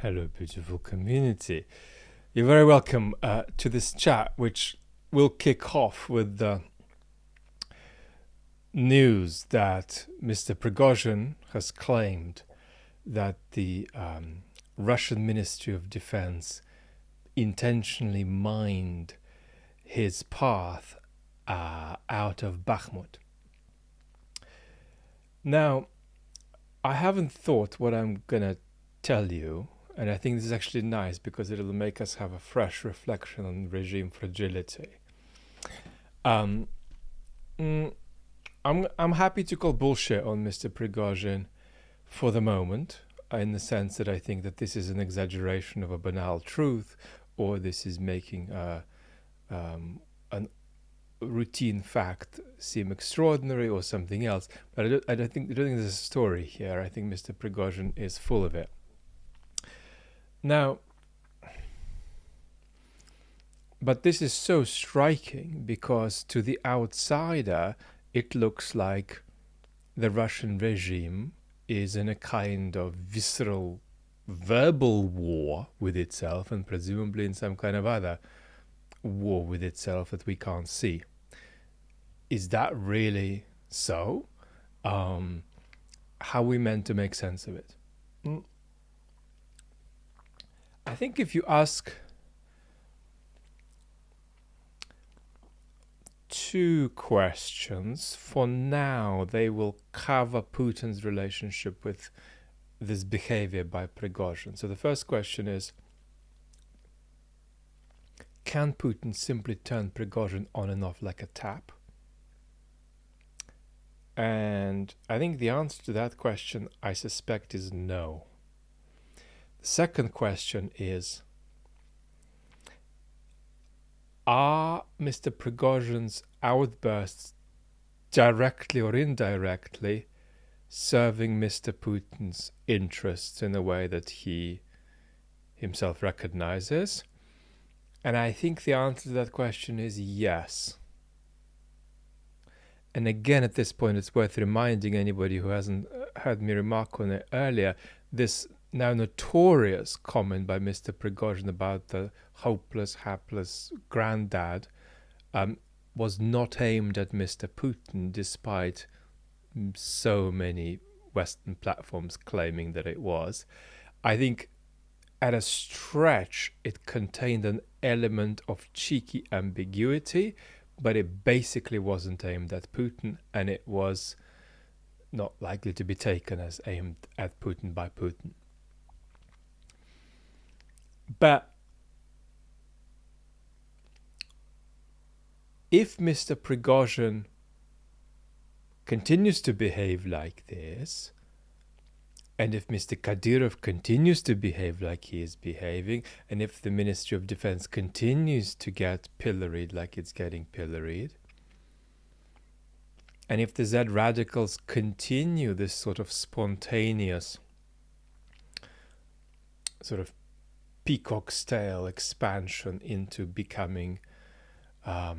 Hello, beautiful community. You're very welcome to this chat, which will kick off with the news that Mr. Prigozhin has claimed that the Russian Ministry of Defense intentionally mined his path out of Bakhmut. Now, I haven't thought what I'm going to tell you, and I think this is actually nice because it'll make us have a fresh reflection on regime fragility. I'm happy to call bullshit on Mr. Prigozhin for the moment, in the sense that I think that this is an exaggeration of a banal truth, or this is making a routine fact seem extraordinary or something else. But I don't think there's a story here. I think Mr. Prigozhin is full of it. Now, but this is so striking because to the outsider, it looks like the Russian regime is in a kind of visceral verbal war with itself, and presumably in some kind of other war with itself that we can't see. Is that really so? How are we meant to make sense of it? I think if you ask two questions, for now they will cover Putin's relationship with this behavior by Prigozhin. So the first question is, can Putin simply turn Prigozhin on and off like a tap? And I think the answer to that question, I suspect, is no. The second question is, are Mr. Prigozhin's outbursts directly or indirectly serving Mr. Putin's interests in a way that he himself recognizes? And I think the answer to that question is yes. And again, at this point, it's worth reminding anybody who hasn't heard me remark on it earlier, this now notorious comment by Mr. Prigozhin about the hopeless, hapless granddad was not aimed at Mr. Putin, despite so many Western platforms claiming that it was. I think at a stretch, it contained an element of cheeky ambiguity, but it basically wasn't aimed at Putin, and it was not likely to be taken as aimed at Putin by Putin. But if Mr. Prigozhin continues to behave like this, and if Mr. Kadyrov continues to behave like he is behaving, and if the Ministry of Defense continues to get pilloried like it's getting pilloried, and if the Z radicals continue this sort of spontaneous, sort of peacock-style expansion into becoming a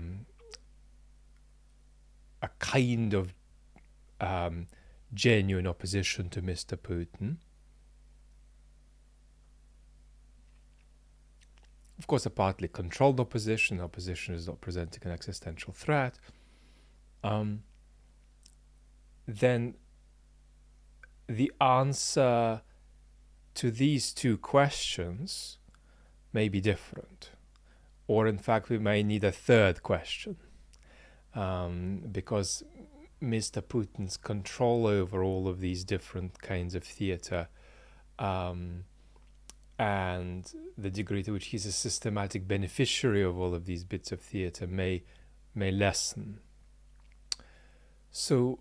kind of genuine opposition to Mr. Putin. Of course, a partly controlled opposition. Opposition is not presenting an existential threat. Then the answer to these two questions may be different. Or in fact, we may need a third question. Because Mr. Putin's control over all of these different kinds of theater and the degree to which he's a systematic beneficiary of all of these bits of theater may lessen. So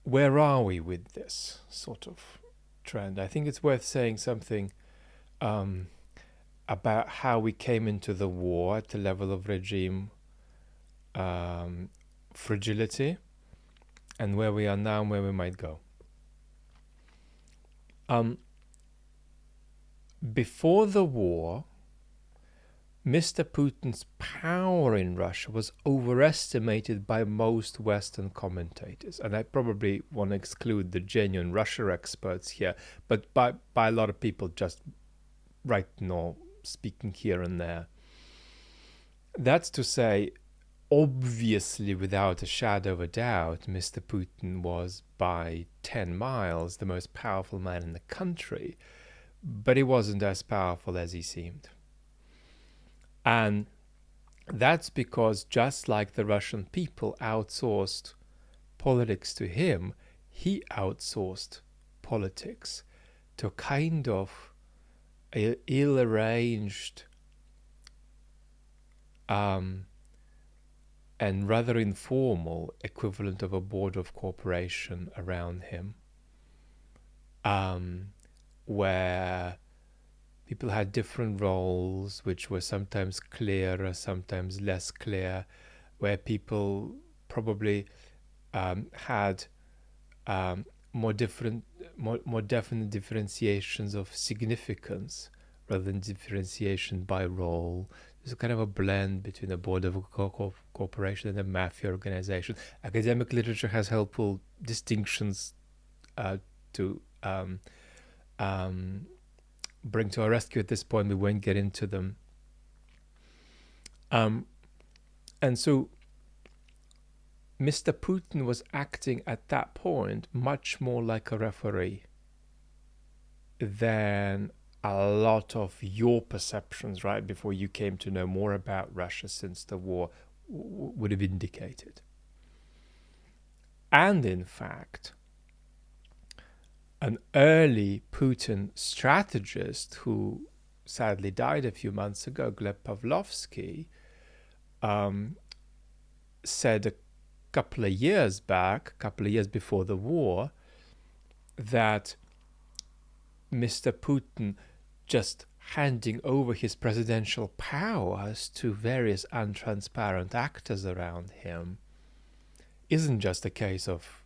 where are we with this sort of trend? I think it's worth saying something about how we came into the war at the level of regime fragility, and where we are now and where we might go. Before the war, Mr. Putin's power in Russia was overestimated by most Western commentators. And I probably want to exclude the genuine Russia experts here, but by a lot of people just writing or speaking here and there. That's to say, obviously, without a shadow of a doubt, Mr. Putin was by 10 miles the most powerful man in the country, but he wasn't as powerful as he seemed. And that's because, just like the Russian people outsourced politics to him, he outsourced politics to kind of a ill-arranged and rather informal equivalent of a board of cooperation around him, where people had different roles, which were sometimes clearer, sometimes less clear, where people probably had more definite differentiations of significance rather than differentiation by role. There's kind of a blend between a board of cooperation and a mafia organization. Academic literature has helpful distinctions to bring to our rescue at this point. We won't get into them. And so Mr. Putin was acting at that point much more like a referee than a lot of your perceptions right before you came to know more about Russia since the war would have indicated. And in fact, an early Putin strategist who sadly died a few months ago, Gleb Pavlovsky, said a couple of years before the war, that Mr. Putin just handing over his presidential powers to various untransparent actors around him isn't just a case of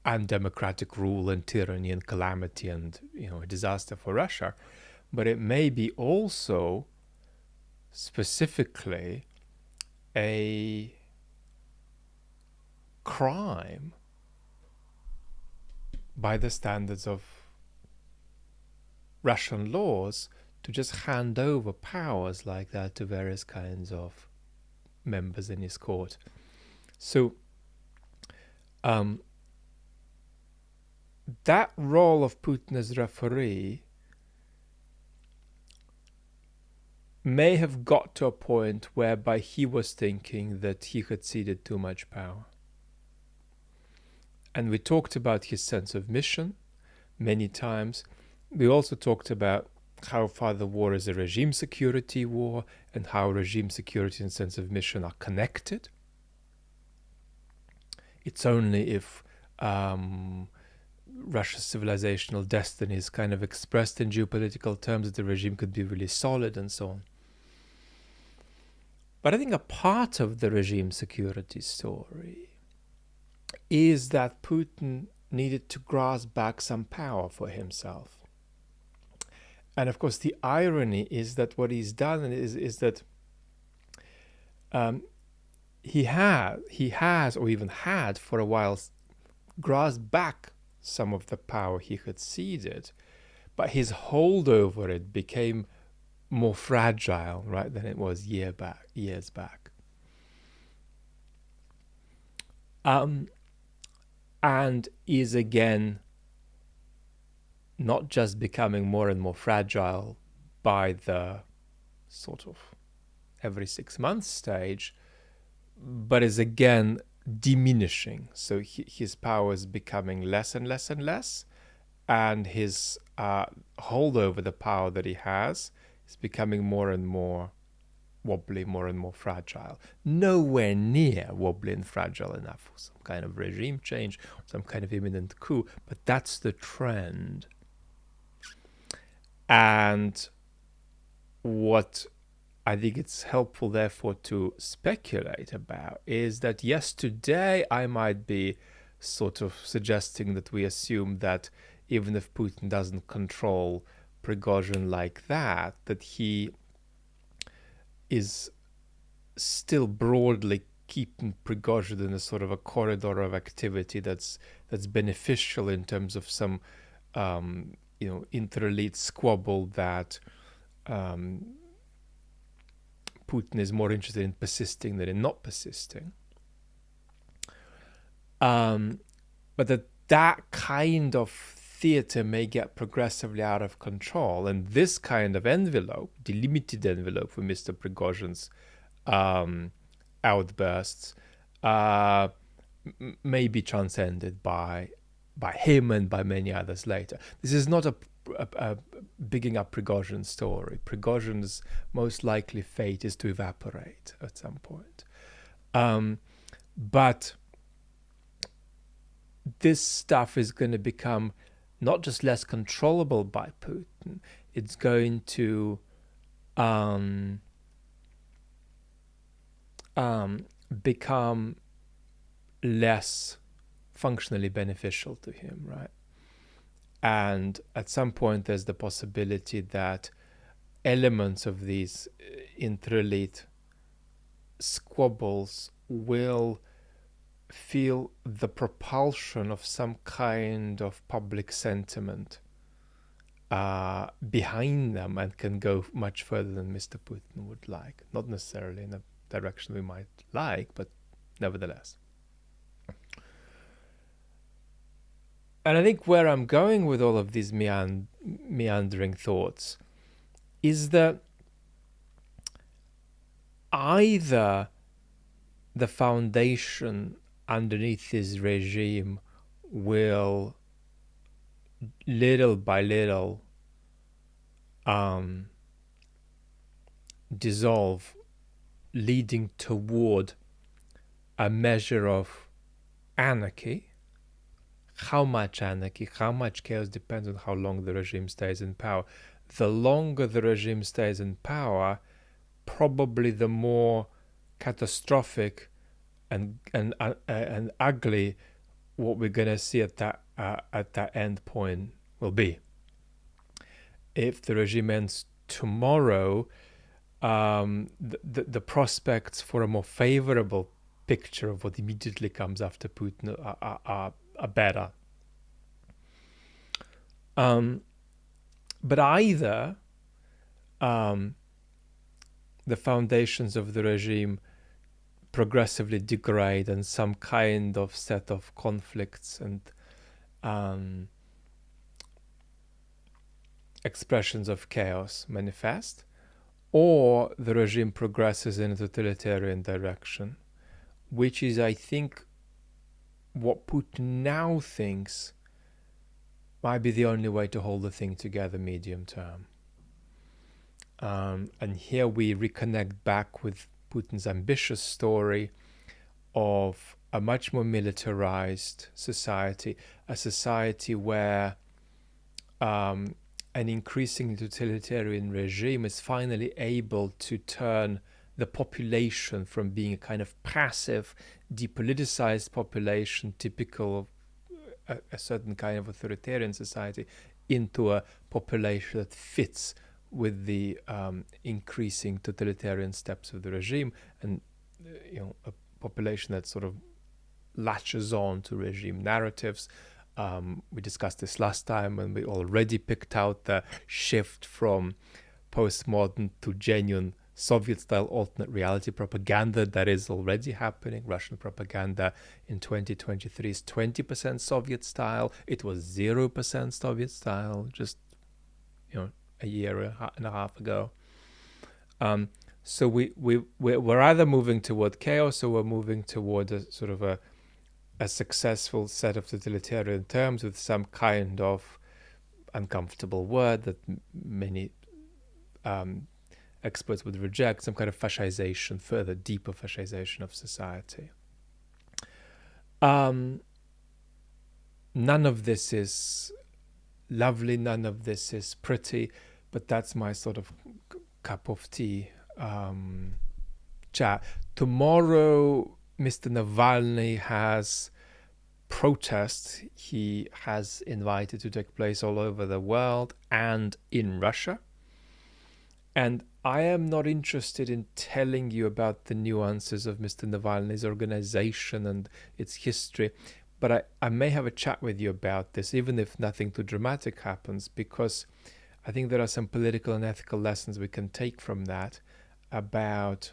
undemocratic rule and tyranny and calamity and a disaster for Russia, but it may be also specifically a crime by the standards of Russian laws to just hand over powers like that to various kinds of members in his court. So that role of Putin as referee may have got to a point whereby he was thinking that he had ceded too much power. And we talked about his sense of mission many times. We also talked about how far the war is a regime security war and how regime security and sense of mission are connected. It's only if Russia's civilizational destiny is kind of expressed in geopolitical terms that the regime could be really solid and so on. But I think a part of the regime security story is that Putin needed to grasp back some power for himself. And of course, the irony is that what he's done is that he has, or even had for a while, grasped back some of the power he had ceded, but his hold over it became more fragile, right, than it was years back. And is again not just becoming more and more fragile by the sort of every 6 months stage, but is again diminishing. So his power is becoming less and less and less, and his hold over the power that he has is becoming more and more wobbly, more and more fragile. Nowhere near wobbly and fragile enough for some kind of regime change, some kind of imminent coup, but that's the trend. And what I think it's helpful, therefore, to speculate about is that, yes, today I might be sort of suggesting that we assume that even if Putin doesn't control Prigozhin like that, that he is still broadly keeping Prigozhin in a sort of a corridor of activity that's beneficial in terms of some inter-elite squabble that Putin is more interested in persisting than in not persisting. But that kind of theater may get progressively out of control, and this kind of envelope, delimited envelope for Mr. Prigozhin's outbursts, may be transcended by him and by many others later. This is not a bigging up Prigozhin's story. Prigozhin's most likely fate is to evaporate at some point. But this stuff is going to become not just less controllable by Putin, it's going to become less functionally beneficial to him, right? And at some point, there's the possibility that elements of these inter-elite squabbles will feel the propulsion of some kind of public sentiment behind them and can go much further than Mr. Putin would like. Not necessarily in a direction we might like, but nevertheless. And I think where I'm going with all of these meandering thoughts is that either the foundation underneath this regime will little by little dissolve, leading toward a measure of anarchy. How much anarchy, how much chaos depends on how long the regime stays in power. The longer the regime stays in power, probably the more catastrophic and ugly what we're going to see at that end point will be. If the regime ends tomorrow, the prospects for a more favorable picture of what immediately comes after Putin are better. But either the foundations of the regime progressively degrade and some kind of set of conflicts and expressions of chaos manifest, or the regime progresses in a totalitarian direction, which is, I think, what Putin now thinks might be the only way to hold the thing together medium term. And here we reconnect back with Putin's ambitious story of a much more militarized society, a society where an increasingly totalitarian regime is finally able to turn the population from being a kind of passive, depoliticized population typical of a certain kind of authoritarian society into a population that fits with the increasing totalitarian steps of the regime, and a population that sort of latches on to regime narratives. We discussed this last time when we already picked out the shift from postmodern to genuine Soviet-style alternate reality propaganda that is already happening. Russian propaganda in 2023 is 20% Soviet-style. It was 0% Soviet-style just a year and a half ago. So we're either moving toward chaos or we're moving toward a sort of a successful set of totalitarian terms with some kind of uncomfortable word that many experts would reject, some kind of fascization, further deeper fascization of society. None of this is lovely, none of this is pretty, but that's my sort of cup of tea chat. Tomorrow, Mr. Navalny has protests he has invited to take place all over the world and in Russia. And I am not interested in telling you about the nuances of Mr. Navalny's organization and its history. But I may have a chat with you about this, even if nothing too dramatic happens, because I think there are some political and ethical lessons we can take from that about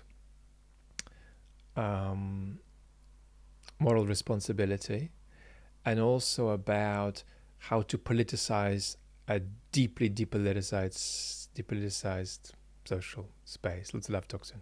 moral responsibility, and also about how to politicize a deeply depoliticized social space. Lots of love, Toxin.